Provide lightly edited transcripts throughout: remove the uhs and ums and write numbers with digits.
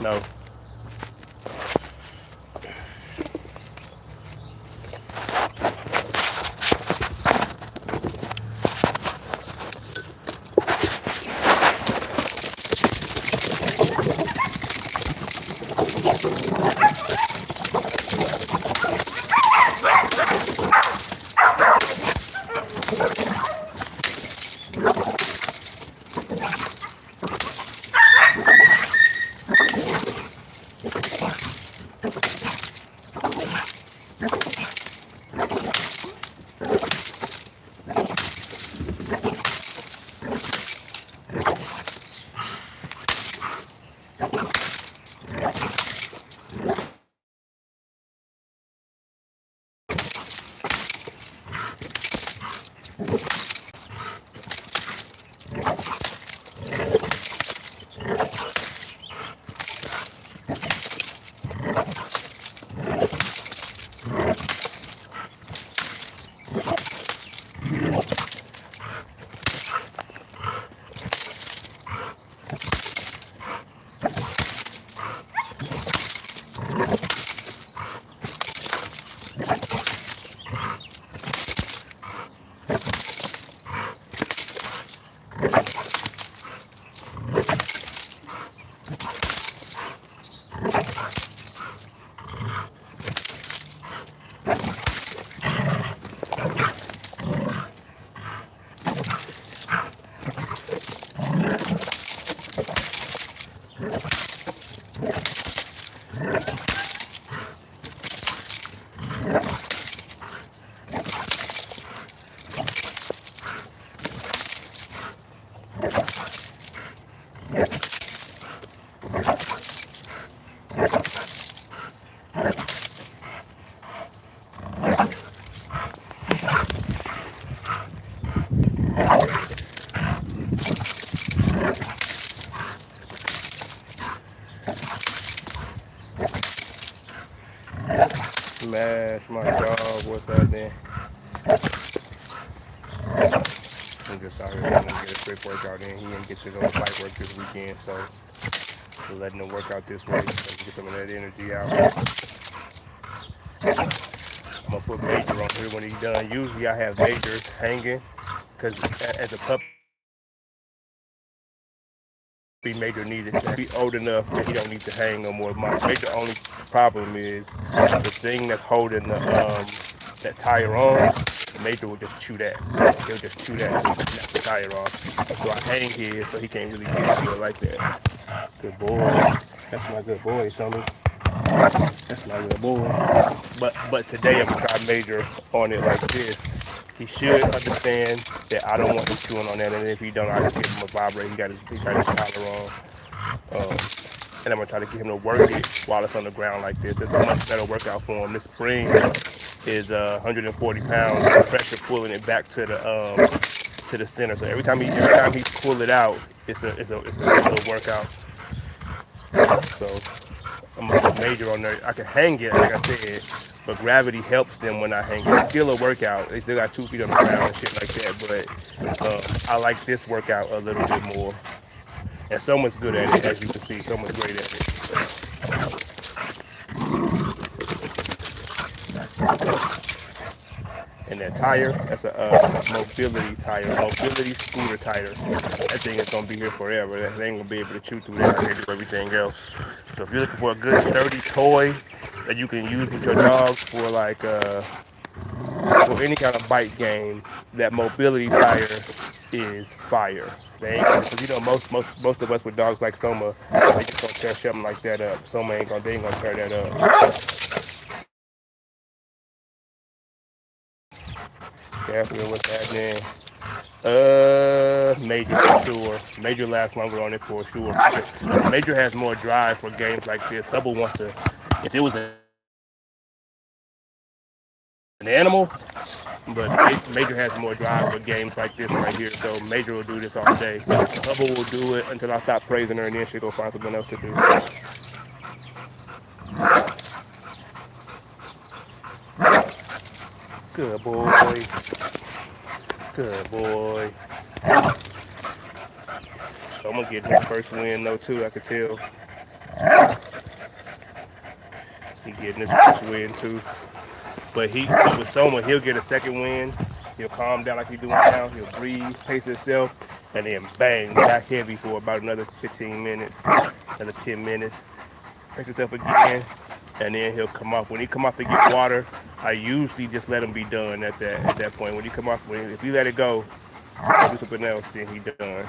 No. Smash my dog. What's happening? I'm just out here letting him get a quick workout in. He didn't get to go to fight work this weekend, so we're letting him work out this way so he can get some of that energy out. I'm gonna put Major on here when he's done. Usually I have Major hanging because as a puppy, Major needed to be old enough that he don't need to hang no more. My Major only problem is the thing that's holding that tire on. Major will just chew that. He'll just chew that and snap the tire off. So I hang here so he can't really get to it like that. Good boy. That's my good boy, Sonny. That's my good boy. But today I'm gonna try Major on it like this. He should understand that I don't want him chewing on that, and if he don't, I just give him a vibrate. He got his collar on. And I'm gonna try to get him to work it while it's on the ground like this. It's a much better workout for him. This spring is 140 pounds. Pressure pulling it back to the center. So every time he pull it out, it's a little workout. So I'm gonna put Major on there. I can hang it, like I said, but gravity helps them when I hang it. It's still a workout. They still got 2 feet on the ground and shit like that. But I like this workout a little bit more. And someone's good at it, as you can see. Someone's great at it. And that tire, that's a mobility tire, mobility scooter tire. That thing is gonna be here forever. That ain't gonna be able to chew through that and do everything else. So if you're looking for a good sturdy toy that you can use with your dog for like for any kind of bite game, that mobility tire is fire. They ain't, because most of us with dogs like Soma, they just gonna tear something like that up. Soma they ain't gonna tear that up. Definitely what's happening. Major for sure. Major lasts longer on it for sure. Major has more drive for games like this. Hubble wants to, if it was an animal, but Major has more drive for games like this right here. So Major will do this all day. Hubble will do it until I stop praising her, and then she'll go find something else to do. Good boy. Good boy. So I'm gonna get his first win though too, I could tell. getting his first win too. But with Soma, he'll get a second win. He'll calm down like he's doing now. He'll breathe, pace himself, and then bang, back heavy for about another 15 minutes, another 10 minutes. Pace himself again, and then he'll come off. When he come off to get water, I usually just let him be done at that point. When he come off, if you let it go, do something else, then he done.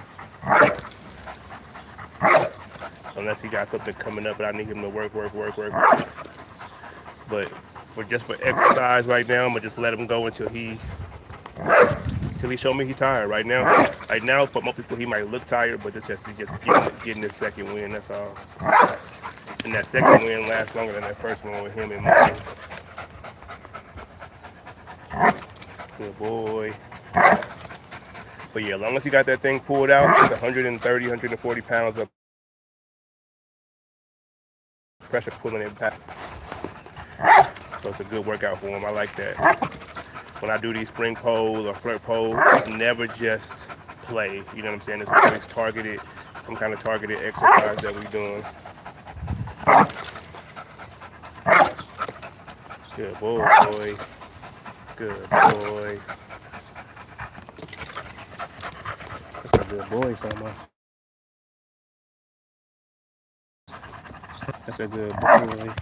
Unless he got something coming up, but I need him to work. But for exercise right now, I'm gonna just let him go until he show me he's tired. Right now, for most people, he might look tired, but it's just getting his second win. That's all. And that second win lasts longer than that first one with him and mine. Good boy. But yeah, as long as he got that thing pulled out, it's 130, 140 pounds of pressure pulling it back. So it's a good workout for him. I like that. When I do these spring poles or flirt poles, it's never just play. You know what I'm saying? It's always targeted, some kind of targeted exercise that we're doing. Good boy. Good boy. That's a good boy, Soma. That's a good boy.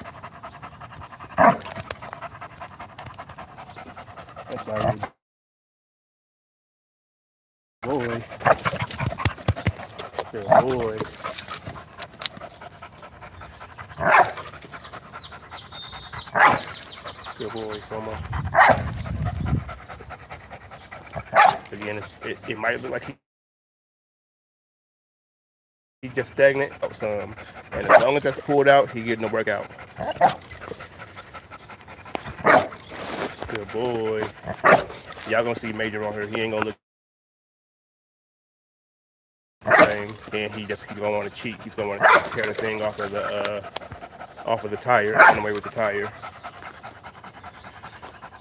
That's my good boy. Good boy. Good boy, Soma. Again, it might look like he's just stagnant. Oh, some. And as long as that's pulled out, he getting the workout. Good boy. Y'all gonna see Major on here. He ain't gonna look the same. And he's gonna want to cheat. He's gonna want to tear the thing off of the tire, run away with the tire.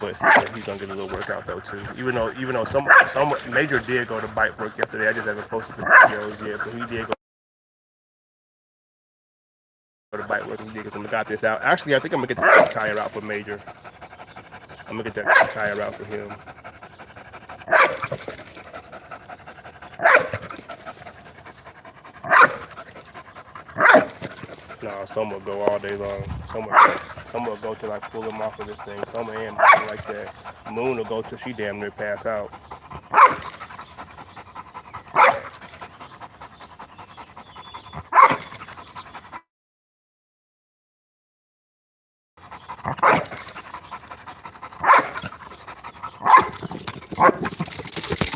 But he's gonna get a little workout though too. Even though some Major did go to bike work yesterday. I just haven't posted the videos yet, but he did go to bike work. He did get got this out. Actually, I think I'm gonna get the tire out for Major. I'm gonna get that tire out for him. No, Soma will go all day long. Soma will go till I pull him off of this thing. Soma and Moon like that. Moon will go till she damn near pass out.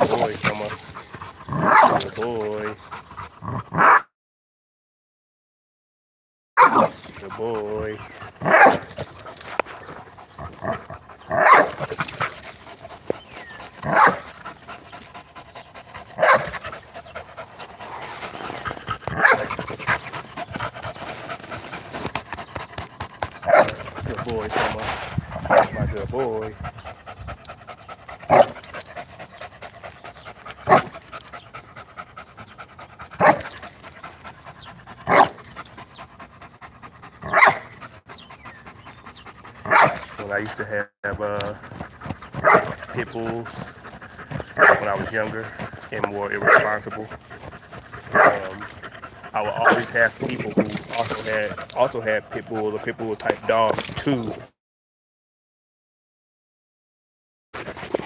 Boy, Soma. Good boy. Good boy. Good boy, Soma. That's my good boy. When I used to have pit bulls when I was younger and more irresponsible, I would always have people who also had pit bulls or pit bull type dogs too.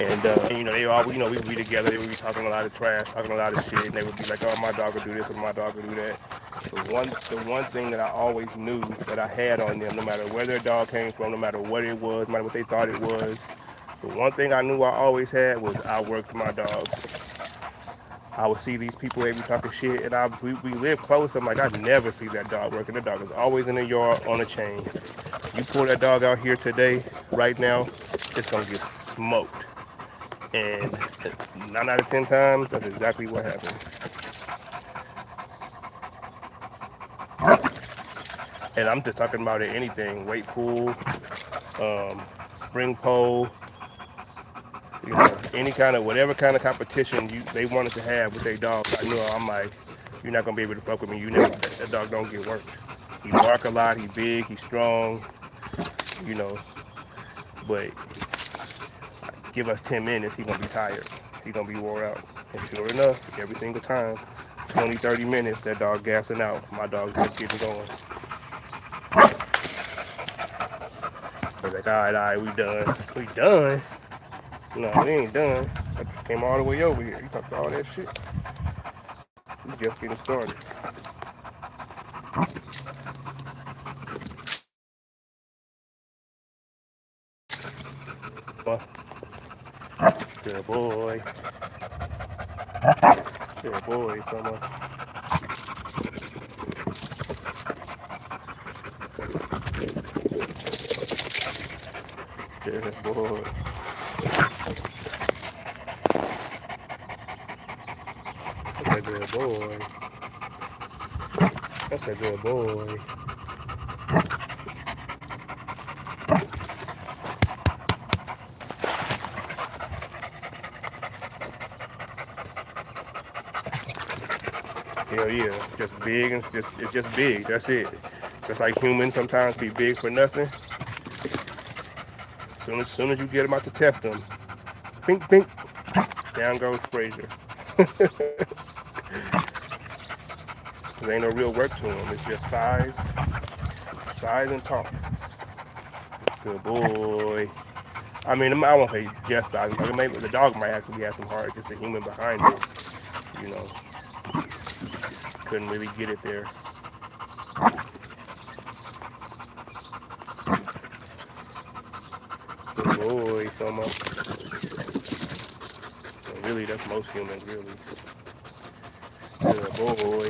And they all, we would be together, they would be talking a lot of trash, talking a lot of shit, and they would be like, oh, my dog will do this or my dog will do that. The one thing that I always knew that I had on them, no matter where their dog came from, no matter what it was, no matter what they thought it was, the one thing I knew I always had was I worked my dogs. I would see these people, they be talking shit, and we live close. I'm like, I never see that dog working. The dog is always in the yard on a chain. You pull that dog out here today, right now, it's gonna get smoked. And 9 out of 10 times, that's exactly what happened. And I'm just talking about anything, weight pool, spring pole, whatever kind of competition they wanted to have with their dogs. I knew, I'm like, you're not gonna be able to fuck with me. That dog don't get worked. He bark a lot, he's big, he's strong. you know. But give us 10 minutes, he gonna be tired. He gonna be wore out. And sure enough, every single time, 20, 30 minutes, that dog gassing out. My dog just getting going. I was like, all right, we done. We done? No, we ain't done. I just came all the way over here. You talked all that shit. We just getting started. Good boy. Good boy, someone. Good boy. That's a good boy. That's a good boy. Hell yeah. Just big and it's just big. That's it. Just like humans sometimes be big for nothing. Soon as you get them out to test them, pink, pink, down goes Frazier. There ain't no real work to them. It's just size and talk. Good boy. I mean, I won't say just size. Maybe the dog might actually have some heart. Just the human behind it, you know, couldn't really get it there. Good boy, Soma. And really, that's most humans, really. Good boy.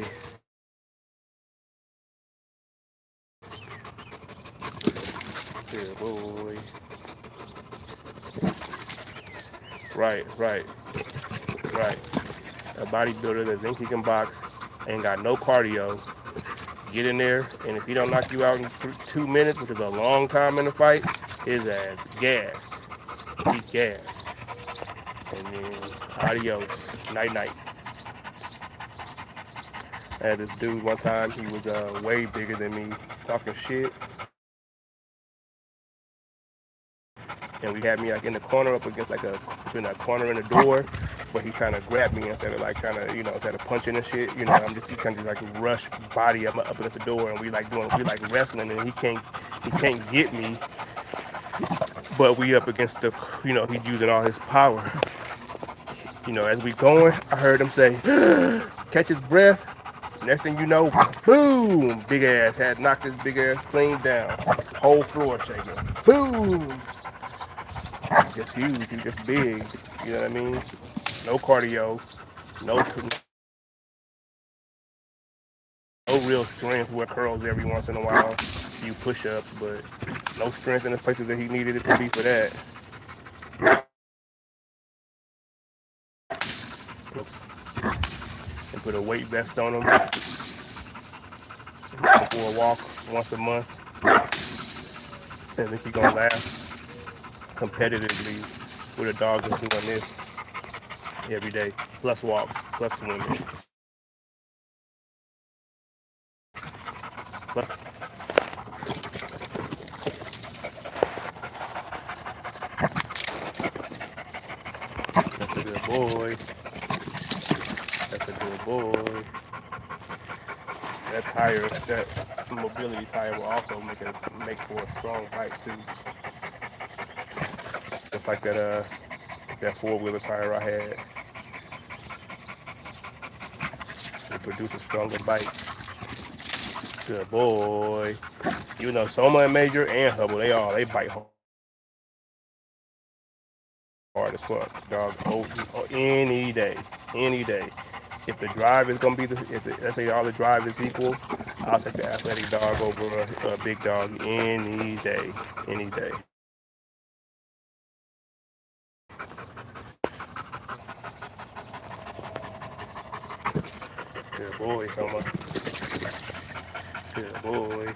Good boy. Right, right, right. A bodybuilder that thinks he can box, ain't got no cardio. Get in there, and if he don't knock you out in 2 minutes, which is a long time in the fight, his ass gassed. He gassed. And then adios. Night night. I had this dude one time, he was way bigger than me, talking shit. And we had me like in the corner up against like between a corner and a door, but he kind of grabbed me instead of like kind of, instead of punching and shit, he kind of like rush body up against the door, and we like wrestling, and he can't get me, but we up against he's using all his power. As we going, I heard him say, catch his breath. Next thing you know, boom, big ass had knocked his big ass clean down, whole floor shaking, boom. Just huge, he's just big. You know what I mean? No cardio, no real strength. Where curls every once in a while, few push-ups, but no strength in the places that he needed it to be for that. And put a weight vest on him before a walk once a month, and then he's gonna laugh competitively with a dog that's doing this every day, plus walks, plus swimming. Plus, that's a good boy. That's a good boy. That tire, that mobility tire will also make for a strong bite too. Just like that four-wheeler tire I had. It produces stronger bite. Good boy. Soma and Major and Hubble, they bite hard as fuck. Dog, any day, any day. If the drive is gonna be let's say all the drive is equal, I'll take the athletic dog over a big dog any day, any day. Good boy, Soma. Good boy.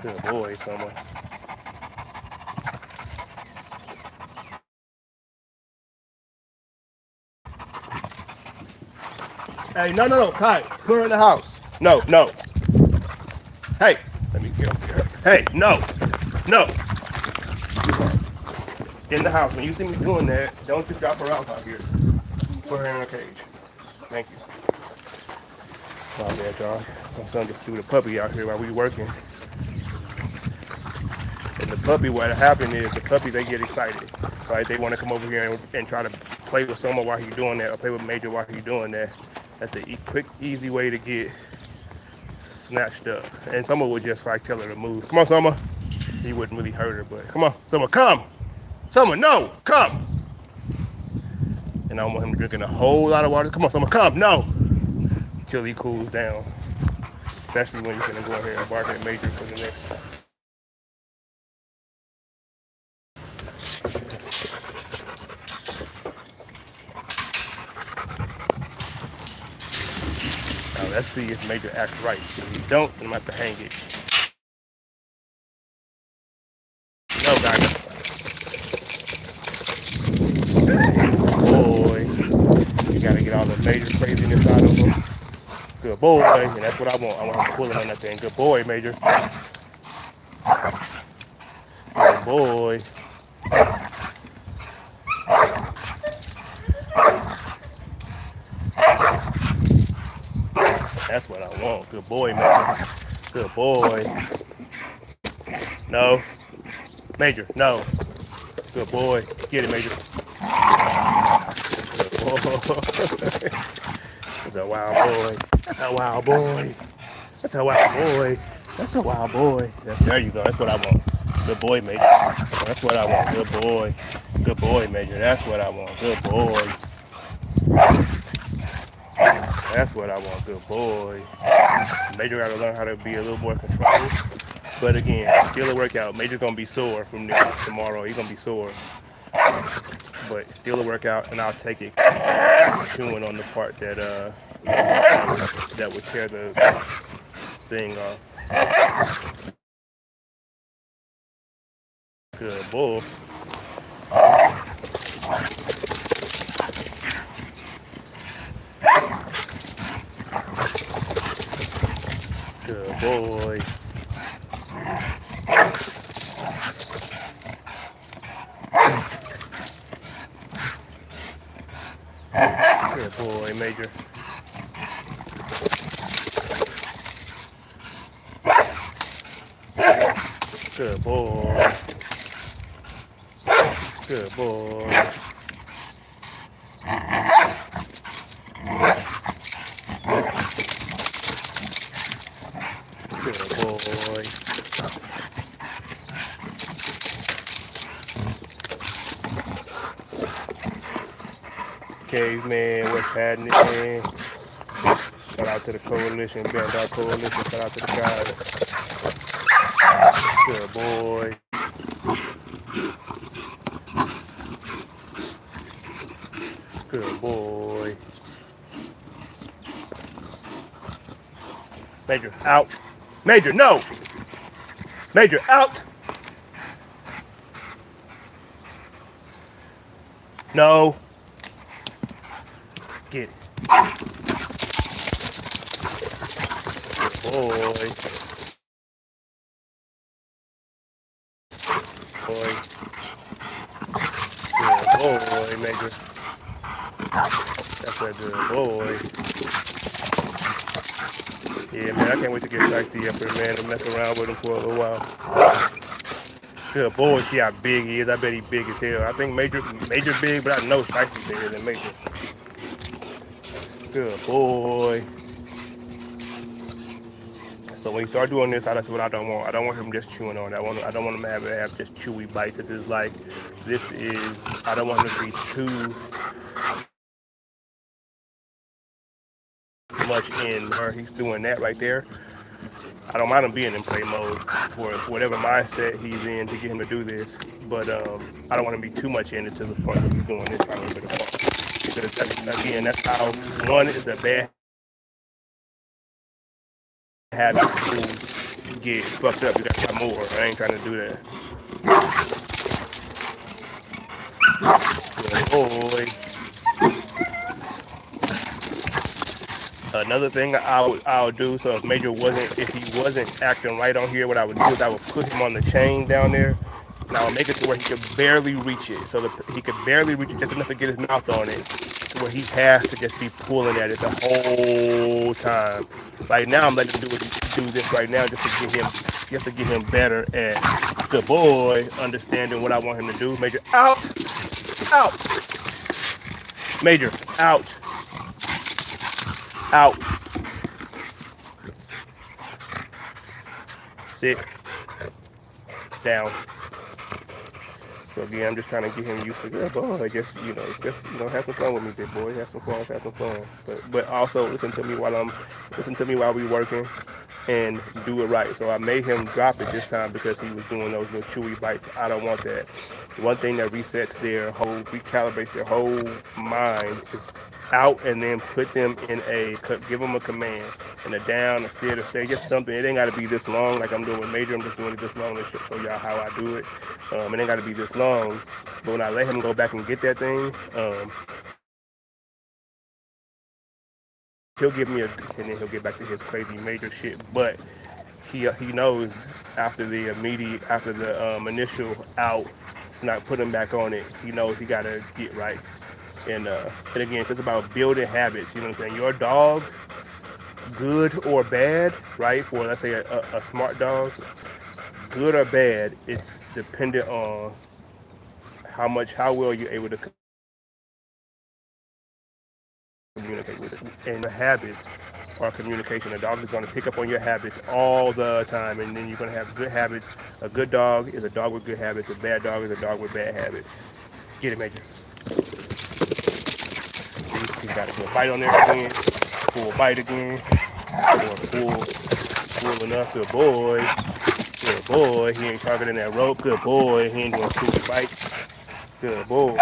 Good boy, Soma. Hey, no, Kai, clear in the house. No. Hey, let me get up here. Hey, no, no. In the house, when you see me doing that, don't just drop her off out here. Put her in a cage. Thank you. My bad, y'all. My son just threw the puppy out here while we working. And the puppy, what happened is the puppy, they get excited. Right? They want to come over here and try to play with Summer while he's doing that, or play with Major while he's doing that. That's a quick, easy way to get snatched up. And Summer would just like tell her to move. Come on, Summer. He wouldn't really hurt her, but come on, Summer, come. Summer, no, come. And I don't want him drinking a whole lot of water. Come on, Summer, come, no. Until he cools down. Especially when you're gonna go ahead and bark at Major for the next. Now let's see if Major acts right. If he don't, then I'm gonna have to hang it. No, guys. Boy, you gotta get all the Major craziness out of him. Good boy, and that's what I want. I want him pulling on that thing. Good boy, Major. Good boy. That's what I want. Good boy, Major. Good boy. No. Major, no. Good boy. Get it, Major. Good boy. That's a wild boy. That's a wild boy. That's a wild boy. That's a wild boy. There you go. That's what I want. Good boy, Major. That's what I want. Good boy. Good boy, Major. That's what I want. Good boy. That's what I want. Good boy. Major got to learn how to be a little more controlled. But again, still a workout. Major's going to be sore from this tomorrow. He's going to be sore. But still a workout, and I'll take it chewing on the part that would tear the thing off. Good boy. Good boy. Good boy, Major. Good boy. Good boy. Good boy. Caveman, what's happening? Shout out to the coalition, Band Out Coalition. Shout out to the guys. Good boy. Good boy. Major, out. Major, no. Major, out. No. Get it. Good boy. Boy. Good boy, Major. That's a good boy. Yeah, man, I can't wait to get Feisty up here, man, to mess around with him for a little while. Good boy. See how big he is. I bet he's big as hell. I think Major big, but I know Feisty bigger than Major. Good boy. So when you start doing this, that's what I don't want. I don't want him just chewing on it. I don't want him to have just chewy bites. I don't want him to be too much in her. He's doing that right there. I don't mind him being in play mode for whatever mindset he's in to get him to do this. But I don't want him to be too much in it to the point where he's doing this right over the phone. Because again, that's how one is a bad habit to get fucked up. You gotta try more. I ain't trying to do that. Good boy. Another thing I'll do. So if he wasn't acting right on here, what I would do is I would put him on the chain down there, and I would make it to where he could barely reach it. So he could barely reach it just enough to get his mouth on it, to where he has to just be pulling at it the whole time. Right now I'm letting him do this right now just to get him better at the boy understanding what I want him to do. Major out, out, major out, out, sit down. So again, I'm just trying to get him used to good boy. Have some fun with me, big boy. Have some fun. But also listen to me while we working, and do it right. So I made him drop it this time because he was doing those little chewy bites. I don't want that. One thing that recalibrates their whole mind is out, and then give them a command, and a down, a sit, a stay, just something. It ain't got to be this long like I'm doing with Major. I'm just doing it this long to show y'all how I do it. It ain't got to be this long, but when I let him go back and get that thing, he'll give me and then he'll get back to his crazy Major shit. But he knows after the initial out, not putting back on it, he knows he got to get right. And again, it's about building habits. You know what I'm saying? Your dog, good or bad, right? For let's say a smart dog, good or bad, it's dependent on how well you're able to communicate with it. And the habits are communication. A dog is going to pick up on your habits all the time, and then you're going to have good habits. A good dog is a dog with good habits. A bad dog is a dog with bad habits. Get it, Major. He's got a good bite on there again. Full bite again. Full enough. Good boy. Good boy. He ain't targeting that rope. Good boy. He ain't doing stupid bites. Good boy.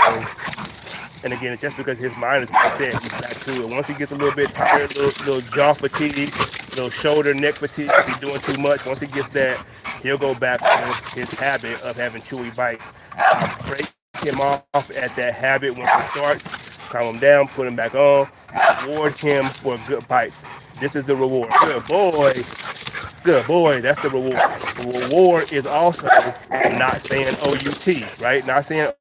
And again, it's just because his mind is set. He's back to it. Once he gets a little bit tired, little jaw fatigue, little shoulder, neck fatigue, if he's doing too much, once he gets that, he'll go back to his habit of having chewy bites. I'll break him off at that habit when he starts, calm him down, put him back on, reward him for good bites. This is the reward. Good boy. Good boy. That's the reward. The reward is also not saying OUT, right? Not saying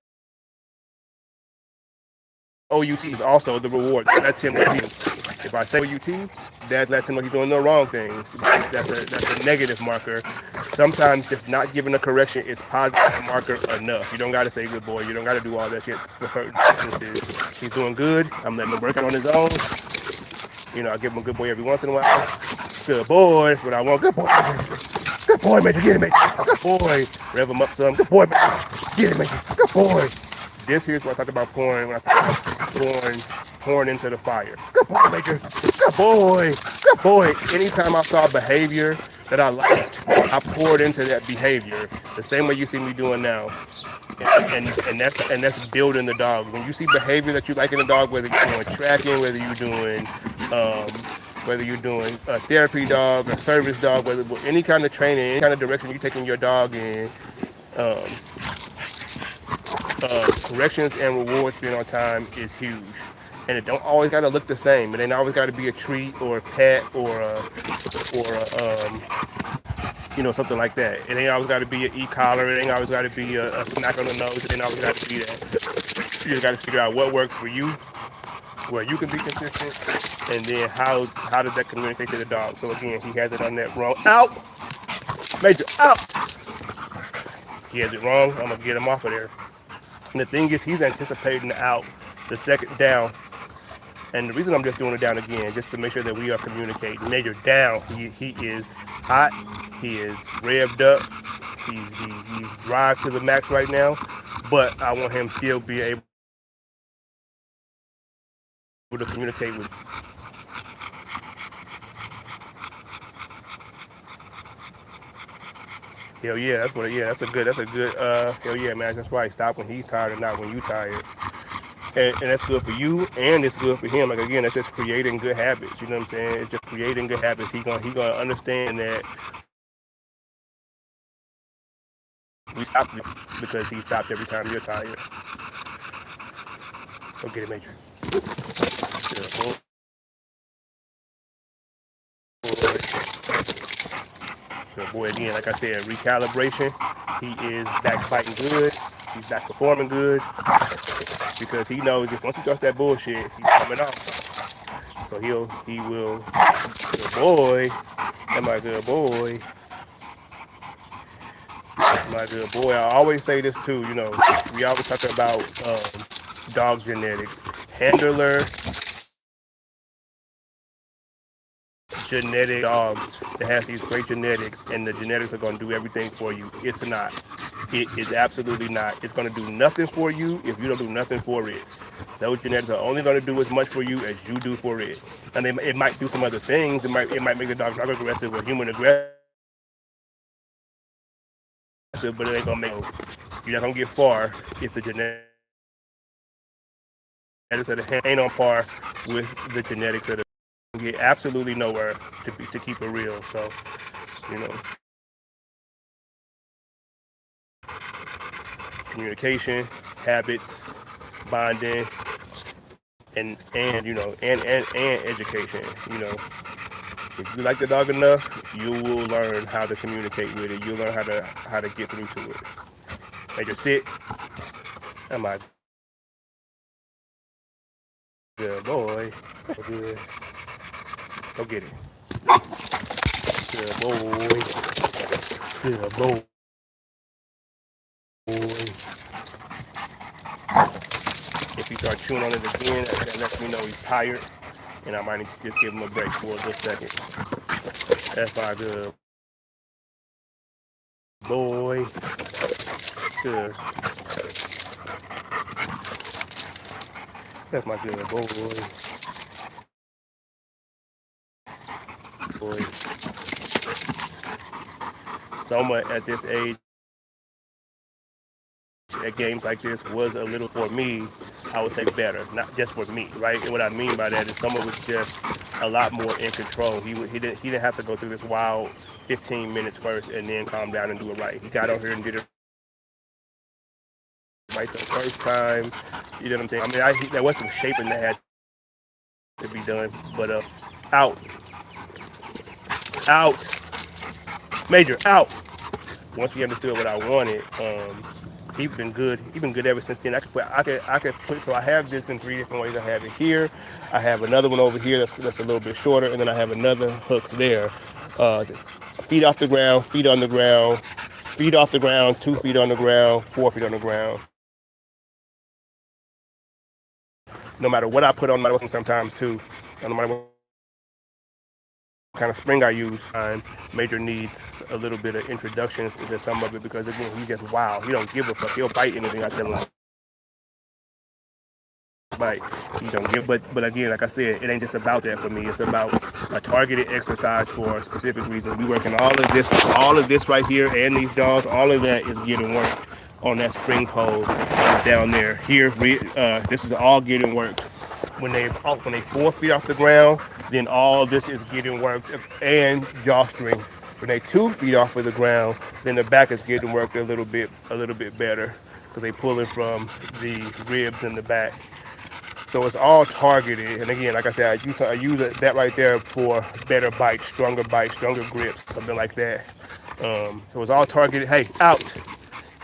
OUT is also the reward. That's him. If I say OUT, that lets him know he's doing the wrong thing. That's a negative marker. Sometimes just not giving a correction is positive marker enough. You don't got to say good boy. You don't got to do all that shit for certain instances. He's doing good. I'm letting him work on his own. I give him a good boy every once in a while. Good boy. What I want. Good boy. Good boy, Major. Get it, Major. Good boy. Rev him up some. Good boy, Major. Get it, Major. Good boy. This here's what I talked about pouring. When I talk about pouring into the fire. Good boy, Major. Good boy. Good boy. Anytime I saw behavior that I liked, I poured into that behavior. The same way you see me doing now. And that's building the dog. When you see behavior that you like in a dog, whether you're doing tracking, whether you're doing a therapy dog, a service dog, whether any kind of training, any kind of direction you're taking your dog in, corrections and rewards being on time is huge. And it don't always gotta look the same. It ain't always gotta be a treat or a pet or a something like that. It ain't always gotta be an e-collar. It ain't always gotta be a smack on the nose. It ain't always gotta be that. You just gotta figure out what works for you, where you can be consistent, and then how does that communicate to the dog. So again, he has it on that wrong. Out! Major, out! He has it wrong. I'm gonna get him off of there. And the thing is, he's anticipating out the second down. And the reason I'm just doing it down again, just to make sure that we are communicating. Major down. He is hot. He is revved up. He's drive to the max right now. But I want him still be able to communicate with. Hell yeah, that's a good, hell yeah, man, that's right. Stop when he's tired and not when you tired. And that's good for you, and it's good for him. Like again, that's just creating good habits. You know what I'm saying? It's just creating good habits. He gonna understand that we stop because he stopped every time you're tired. Go get it, Major. So boy, again, like I said, recalibration. He is back fighting good. He's back performing good because he knows if once he starts that bullshit, he's coming off. So he will. Good boy, that my good boy, my good boy. I always say this too. You know, we always talk about dog genetics, handler genetic dog that has these great genetics, and the genetics are going to do everything for you. It's not. It is absolutely not. It's going to do nothing for you if you don't do nothing for it. Those genetics are only going to do as much for you as you do for it. And it might do some other things. It might make the dog drug aggressive or human aggressive, but it ain't going to make. You're not going to get far if the genetics of the hand ain't on par with the genetics of the. Get absolutely nowhere to keep it real. So, you know, communication, habits, bonding, and you know, and education. You know, if you like the dog enough, you will learn how to communicate with it. You'll learn how to get through to it. Major sit. Am I good boy? Good. Go get it. Good boy. Good boy. If he starts chewing on it again, that lets me know he's tired, and I might need to just give him a break for a good second. That's my good boy. Good. That's my good boy. Boy. So much at this age, at games like this was a little for me. I would say better, not just for me, right? And what I mean by that is someone was just a lot more in control. He didn't have to go through this wild 15 minutes first and then calm down and do it right. He got over here and did it right the first time. You know what I'm saying? I mean, there was some shaping that had to be done, but out, out, major, out. Once he understood what I wanted, he's been good. He's been good ever since then. I could put. So I have this in three different ways. I have it here. I have another one over here that's a little bit shorter, and then I have another hook there. Feet off the ground, feet on the ground, feet off the ground, 2 feet on the ground, 4 feet on the ground. No matter what I put on my weapon, sometimes too. No matter what kind of spring I use, Major needs a little bit of introduction to some of it because again, he's just wild. He don't give a fuck. He'll bite anything I tell him. Bite. He don't give. But again, like I said, it ain't just about that for me. It's about a targeted exercise for a specific reason. We working all of this right here, and these dogs. All of that is getting worked on that spring pole down there. Here, this is all getting worked. When they 4 feet off the ground, then all this is getting worked, and jawstring. When they 2 feet off of the ground, then the back is getting worked a little bit better because they pulling from the ribs in the back. So it's all targeted. And again, like I said, I use that right there for better bites, stronger grips, something like that. So it's all targeted. Hey, out.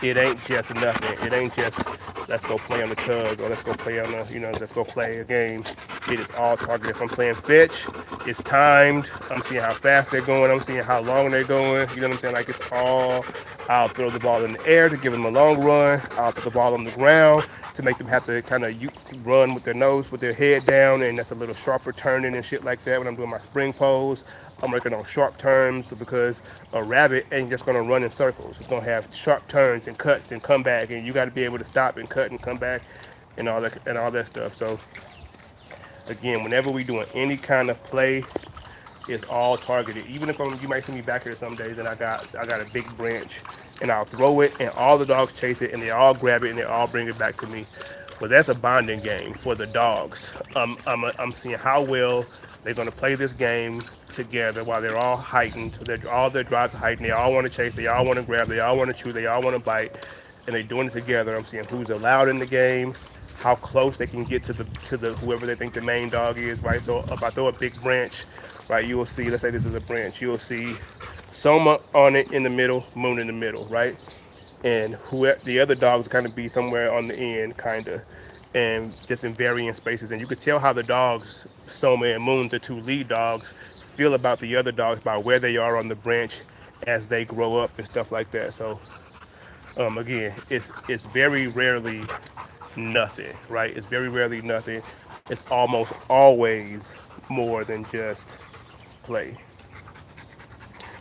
It ain't just nothing. It ain't just let's go play on the tug or let's go play on the, let's go play a game. It is all targeted. If I'm playing fetch, it's timed. I'm seeing how fast they're going. I'm seeing how long they're going. You know what I'm saying? Like it's all, I'll throw the ball in the air to give them a long run. I'll put the ball on the ground to make them have to kind of run with their nose, with their head down, and that's a little sharper turning and shit like that when I'm doing my spring pose. I'm working on sharp turns because a rabbit ain't just gonna run in circles. It's gonna have sharp turns and cuts and come back, and you got to be able to stop and cut and come back, and all that stuff. So again, whenever we doing any kind of play, it's all targeted. Even if you might see me back here some days, and I got a big branch, and I'll throw it, and all the dogs chase it, and they all grab it, and they all bring it back to me. But that's a bonding game for the dogs. I'm seeing how well they're going to play this game together while they're all heightened. All their drives are heightened. They all want to chase. They all want to grab. They all want to chew. They all want to bite. And they're doing it together. I'm seeing who's allowed in the game, how close they can get to the whoever they think the main dog is, right? So if I throw a big branch, right, you will see, let's say this is a branch, you will see Soma on it in the middle, Moon in the middle, right? And who the other dogs kind of be somewhere on the end, kind of, and just in varying spaces. And you could tell how the dogs, Soma and Moon, the two lead dogs, feel about the other dogs by where they are on the branch as they grow up and stuff like that. So again, it's very rarely nothing, right? It's very rarely nothing. It's almost always more than just play.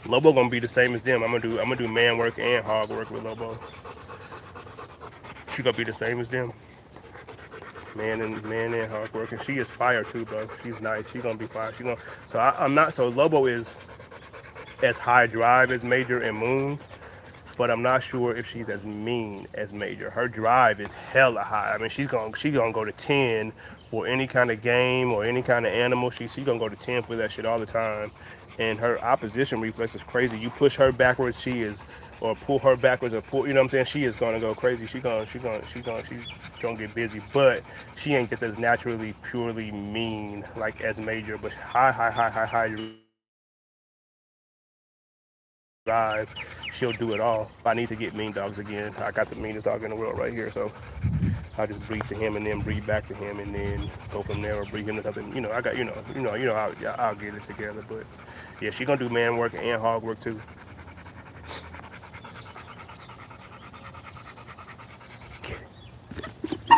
Lobo gonna be the same as them. I'm gonna do man work and hog work with Lobo. She gonna be the same as them. Man and hog work, and she is fire too, bro. She's nice. She gonna be fire. She gonna. So I'm not. So Lobo is as high drive as Major and Moon, but I'm not sure if she's as mean as Major. Her drive is hella high. I mean, she's gonna go to 10 for any kind of game or any kind of animal. She gonna go to 10 for that shit all the time. And her opposition reflex is crazy. You push her backwards, or pull her backwards, or pull. You know what I'm saying? She is gonna go crazy. She's gonna get busy, but she ain't just as naturally purely mean like as Major. But high drive, she'll do it all. I need to get mean dogs again. I got the meanest dog in the world right here, so I'll just breed to him and then breed back to him and then go from there or breed him to something. I got I'll get it together. But yeah, she gonna do man work and hog work too.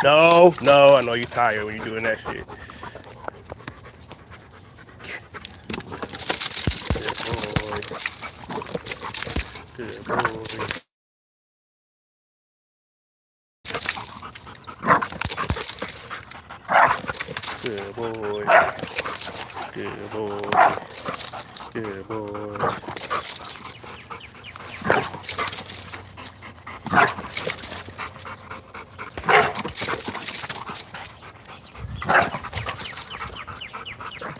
No, I know you're tired when you're doing that shit. Good boy. Good boy. Good boy. Good boy. Good boy.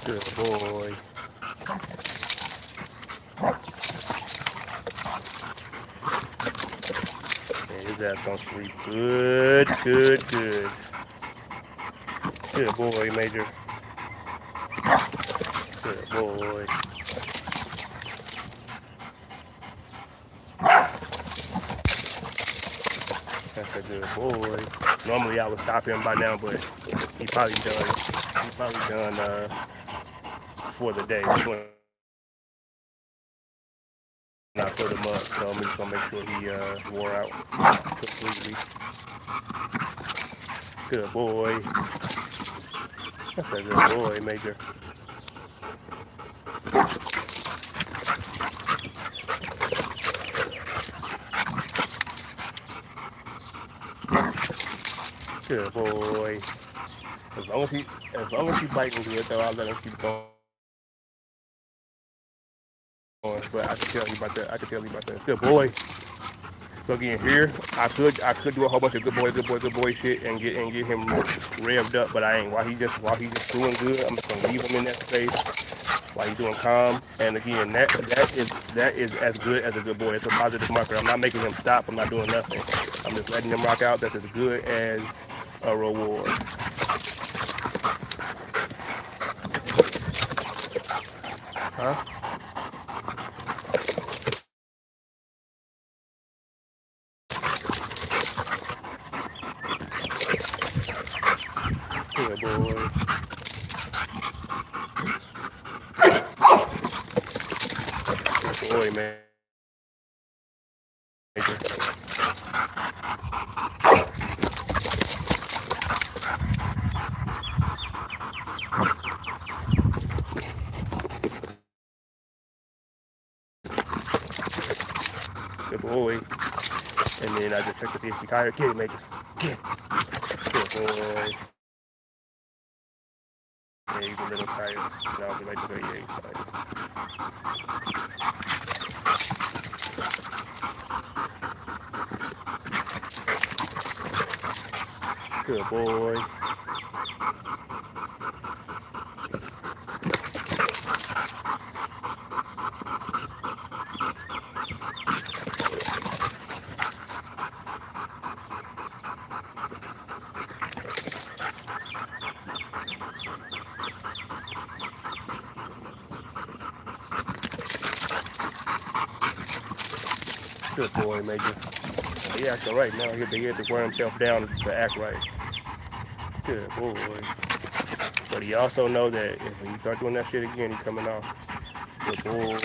Good boy. Man, his ass gonna sleep good, good, good. Good boy, Major. Good boy. That's a good boy. Normally I would stop him by now, but he probably done. He probably done for the day. He's going not put him up, so I'm just gonna make sure he wore out completely. Good boy. That's a good boy, Major. Good boy. As long as he biting good, though, I'll let him keep going. But I can tell you about that. I can tell you about that. Good boy. So again, here I could do a whole bunch of good boy shit and get him revved up, but I ain't. While he's just doing good, I'm just gonna leave him in that space while he's doing calm. And again, that is as good as a good boy. It's a positive marker. I'm not making him stop. I'm not doing nothing. I'm just letting him rock out. That's as good as a reward. Huh? Good boy. Good boy, man. Good boy. And then I just check to see if she's tired. Get it, Major. Get it. Good boy. Yeah, he's a little tired. So I'll be like, okay, yeah, he's tired. Good boy. boy, Major. He acting right now. He had to wear himself down to act right. Good boy. But he also know that if he start doing that shit again, he's coming off. Good boy.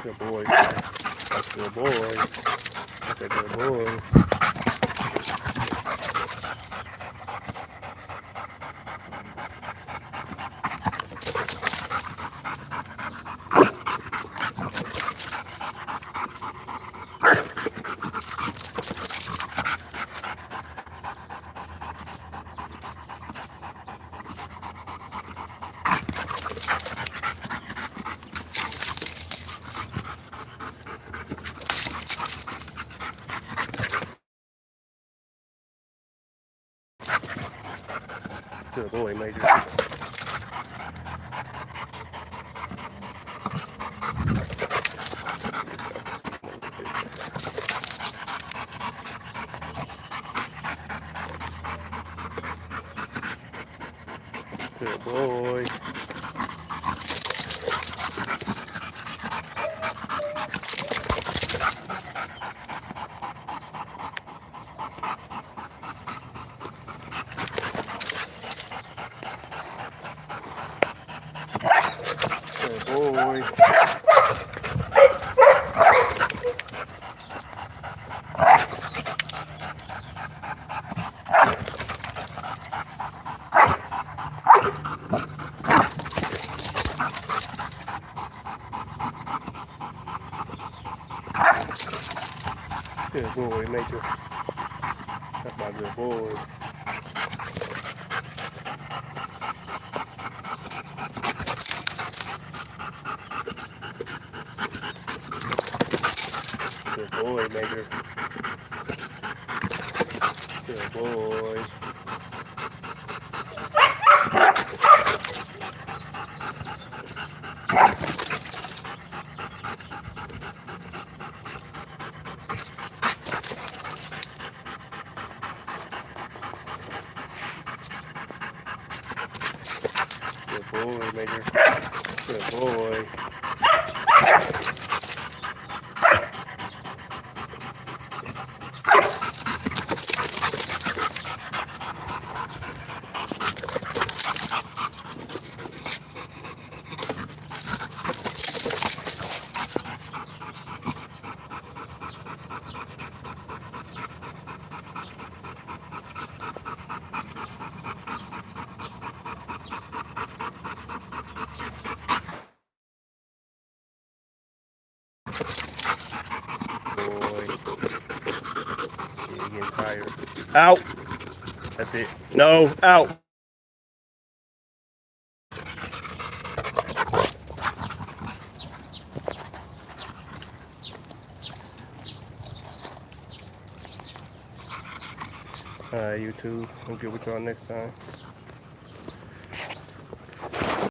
Good boy. That's a good boy. That's a good boy. Good boy, Major. Good boy. Good boy. Good boy, Major. That's my good boy. Good boy, Major. Good boy. Good boy, Major. Good boy. Boy. Yeah, getting tired. Out. That's it. No, out. All right, YouTube. I'll get with y'all next time.